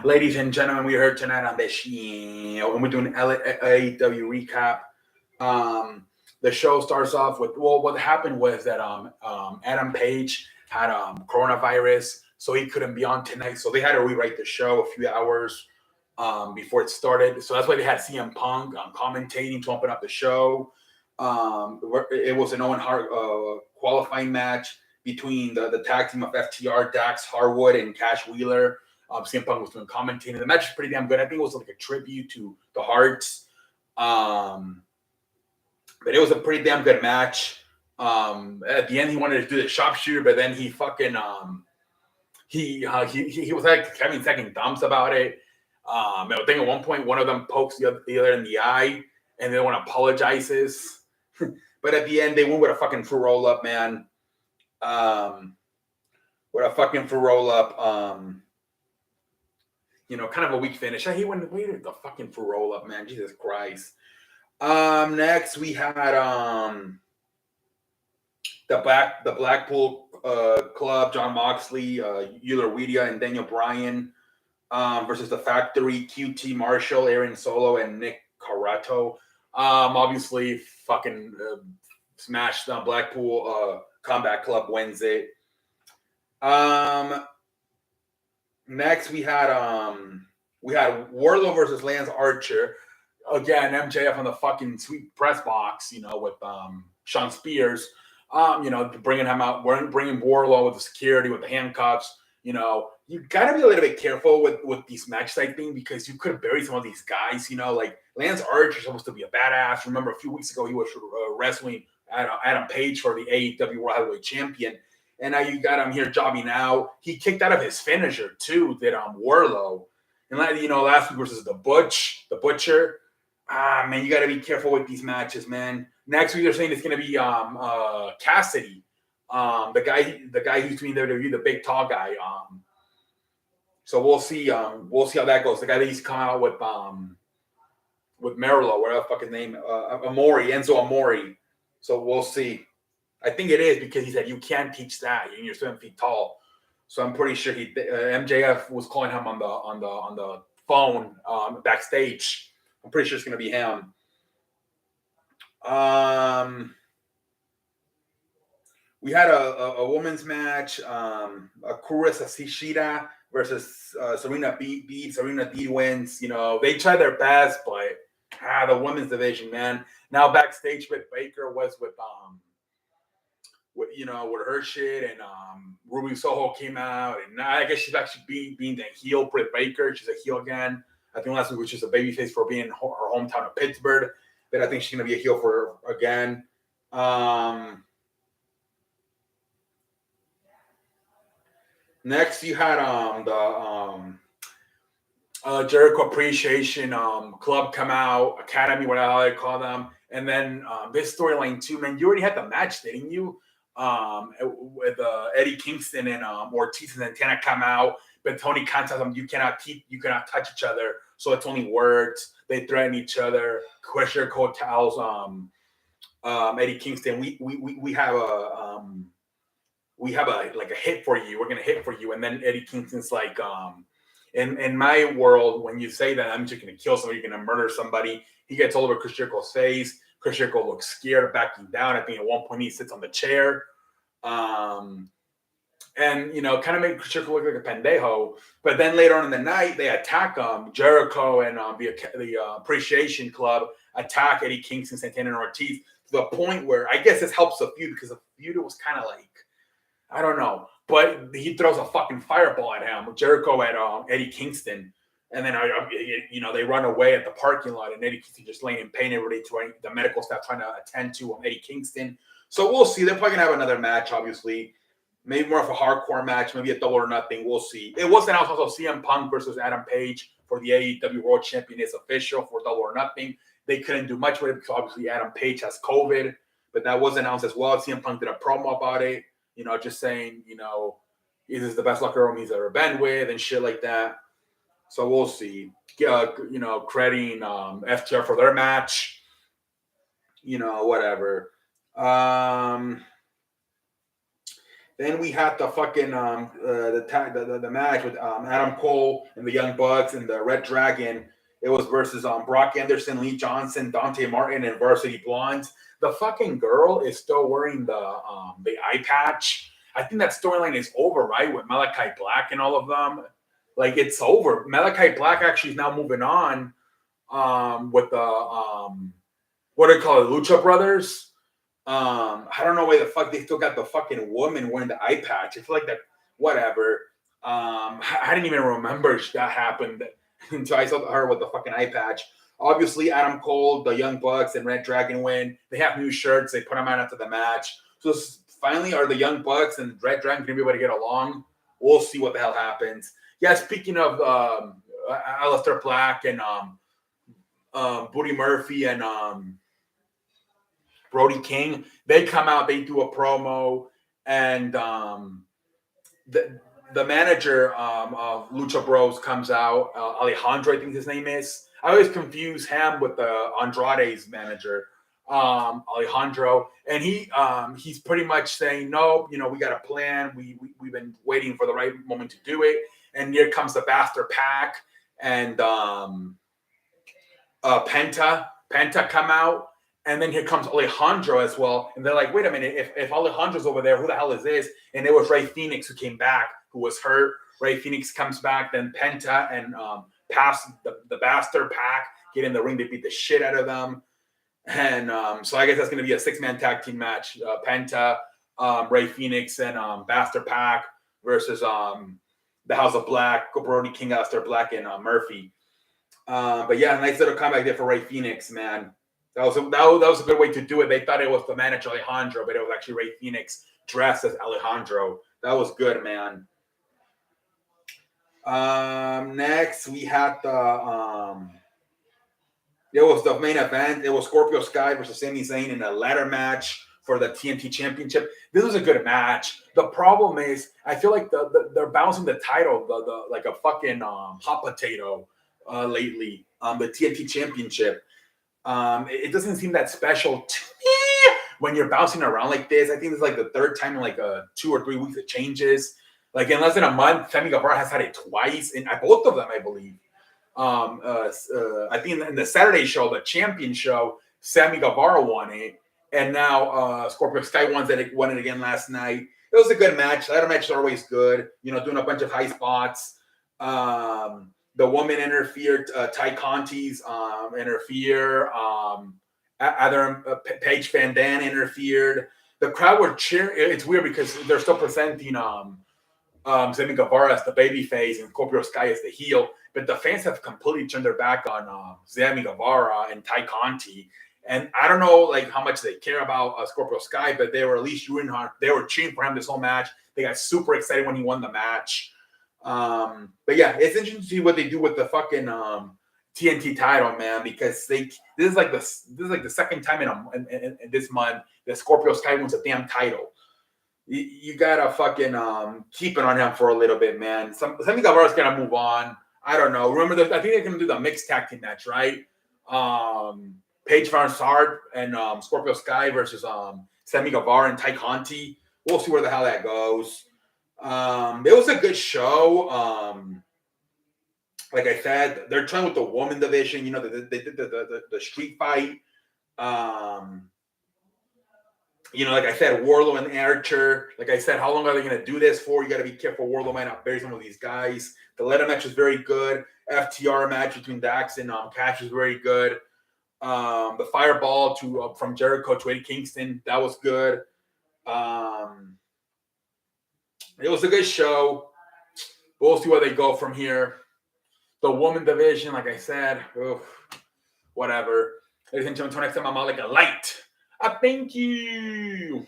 Ladies and gentlemen, we heard tonight on the show, and we're doing AEW recap. The show starts off with what happened was that Adam Page had coronavirus, so he couldn't be on tonight. So they had to rewrite the show a few hours before it started. So that's why they had CM Punk commentating to open up the show. It was an Owen Hart qualifying match between the tag team of FTR, Dax Harwood, and Cash Wheeler. CM Punk was doing commentating. The match is pretty damn good. I think it was like a tribute to the Hearts. But it was a pretty damn good match. At the end, he wanted to do the sharpshooter, but then he fucking he was like having second thumbs about it. I think at one point one of them pokes the other in the eye, and the other one apologizes. But at the end, they went with a fucking full roll up, man. With a fucking full roll up. Kind of a weak finish. I hate when we did the fucking full roll up, man. Jesus Christ. Next we had the Blackpool Club, John Moxley, Euler Weedia, and Daniel Bryan versus the Factory, QT Marshall, Aaron Solo, and Nick Carato. Obviously, fucking smashed Blackpool Combat Club wins it. Next we had Wardlow versus Lance Archer. Again, MJF on the fucking sweet press box, with Sean Spears, bringing him out, bringing Wardlow with the security, with the handcuffs. You got to be a little bit careful with these matches, I think, because you could bury some of these guys. Like Lance Archer is supposed to be a badass. Remember, a few weeks ago, he was wrestling Adam Page for the AEW World Heavyweight Champion. And now you got him here jobbing out. He kicked out of his finisher, too, did Wardlow. And, last week versus the Butcher. Man, you got to be careful with these matches, man. Next week, they're saying it's going to be Cassidy, the guy who's doing WWE, the big tall guy. So we'll see how that goes. The guy that he's come out with Merlo, whatever the fuck his name, Enzo Amore. So we'll see. I think it is because he said you can't teach that. You're 7 feet tall. So I'm pretty sure MJF was calling him on the phone backstage. I'm pretty sure it's gonna be him. We had a women's match. Akira Sashida versus Serena Deeb. Serena Deeb wins. They tried their best, but the women's division, man. Now backstage, Britt Baker was with her shit, and Ruby Soho came out, and now I guess she's actually being the heel, Britt Baker. She's a heel again. I think last week was just a babyface for being her hometown of Pittsburgh, but I think she's gonna be a heel for her again. Next, you had the Jericho Appreciation Club come out, Academy, whatever they call them, and then this storyline too, man. You already had the match, didn't you? With Eddie Kingston and Ortiz and Santana come out, but Tony Khan tells them you cannot touch each other, so it's only words. They threaten each other. Jericho tells Eddie Kingston, we have a hit for you. We're gonna hit for you, and then Eddie Kingston's like, in my world, when you say that, I'm just gonna kill somebody, you're gonna murder somebody. He gets all over Chris Jericho's face. Chris Jericho looks scared, backing down. I think at one point he sits on the chair. And, kind of made Chris Jericho look like a pendejo. But then later on in the night, they attack Jericho and the Appreciation Club attack Eddie Kingston, Santana, and Ortiz to the point where I guess this helps the feud because the feud was kind of like, I don't know. But he throws a fucking fireball at him, Jericho at Eddie Kingston. And then, they run away at the parking lot, and Eddie Kingston just laying in pain. Everybody, the medical staff trying to attend to Eddie Kingston. So we'll see. They're probably going to have another match, obviously. Maybe more of a hardcore match, maybe a double or nothing. We'll see. It was announced also CM Punk versus Adam Page for the AEW World Champion is official for double or nothing. They couldn't do much with it because obviously Adam Page has COVID, but that was announced as well. CM Punk did a promo about it, just saying, this is the best locker room he's ever been with and shit like that. So we'll see. Crediting FTR for their match. Whatever. Then we had the fucking the match with Adam Cole and the Young Bucks and the Red Dragon. It was versus Brock Anderson, Lee Johnson, Dante Martin, and Varsity Blondes. The fucking girl is still wearing the eye patch. I think that storyline is over, right? With Malachi Black and all of them. Like it's over. Malachi Black actually is now moving on with the what do you call it, Lucha Brothers. I don't know why the fuck they still got the fucking woman wearing the eye patch. I feel like that, whatever. I didn't even remember that happened until I saw her with the fucking eye patch. Obviously, Adam Cole, the Young Bucks, and Red Dragon win. They have new shirts. They put them out after the match. So finally, are the Young Bucks and Red Dragon going to be able to get along? We'll see what the hell happens. Yeah, speaking of Aleister Black and Buddy Murphy and Brody King, they come out, they do a promo, and the manager of Lucha Bros comes out. Alejandro, I think his name is. I always confuse him with Andrade's manager, Alejandro, and he's pretty much saying, no, we got a plan. We've been waiting for the right moment to do it, and here comes the Bastard Pack and Penta come out. And then here comes Alejandro as well. And they're like, wait a minute, if Alejandro's over there, who the hell is this? And it was Rey Fenix who came back, who was hurt. Rey Fenix comes back, then Penta and pass the Bastard Pack, get in the ring, they beat the shit out of them. And so I guess that's going to be a 6-man tag team match. Penta, Rey Fenix, and Bastard Pack versus the House of Black, Brody King, Aleister Black, and Murphy. But yeah, nice little comeback there for Rey Fenix, man. That was a good way to do it. They thought it was the manager Alejandro, but it was actually Rey Fenix dressed as Alejandro. That was good, man. Next we had it was the main event. It was Scorpio Sky versus Sami Zayn in a ladder match for the TNT Championship. This was a good match. The problem is, I feel like they're bouncing the title like a fucking hot potato lately. The TNT Championship. It doesn't seem that special to me when you're bouncing around like this. I think it's like the third time in like 2 or 3 weeks it changes. Like in less than a month, Sammy Guevara has had it twice, and both of them, I believe. I think in the Saturday show, the champion show, Sammy Guevara won it, and now Scorpio Sky won it again last night. It was a good match. Ladder matches are always good. Doing a bunch of high spots. The woman interfered. Ty Conti's interfered. Paige Van Dam interfered. The crowd were cheering. It's weird because they're still presenting Sammy Guevara as the babyface and Scorpio Sky as the heel, but the fans have completely turned their back on Sammy Guevara and Ty Conti. And I don't know how much they care about Scorpio Sky, but they were at least cheering hard. They were cheering for him this whole match. They got super excited when he won the match. But yeah, it's interesting to see what they do with the fucking TNT title, man, because this is like the second time in this month that Scorpio Sky wins a damn title. You gotta fucking keep it on him for a little bit, man. Sammy Guevara's gonna move on. I don't know. Remember, I think they're gonna do the mixed tag team match, right? Paige Van Sart and Scorpio Sky versus Sammy Guevara and Ty Conti. We'll see where the hell that goes. It was a good show. Like I said, they're trying with the woman division. They did the street fight. Like I said, Wardlow and Archer. Like I said, how long are they going to do this for? You got to be careful. Wardlow might not bury some of these guys. The ladder match was very good. FTR match between Dax and Cash was very good. The fireball from Jericho to Eddie Kingston, that was good. It was a good show. We'll see where they go from here. The woman division, like I said, whatever. Ladies and gentlemen, until next time, I'm out like a light. Thank you.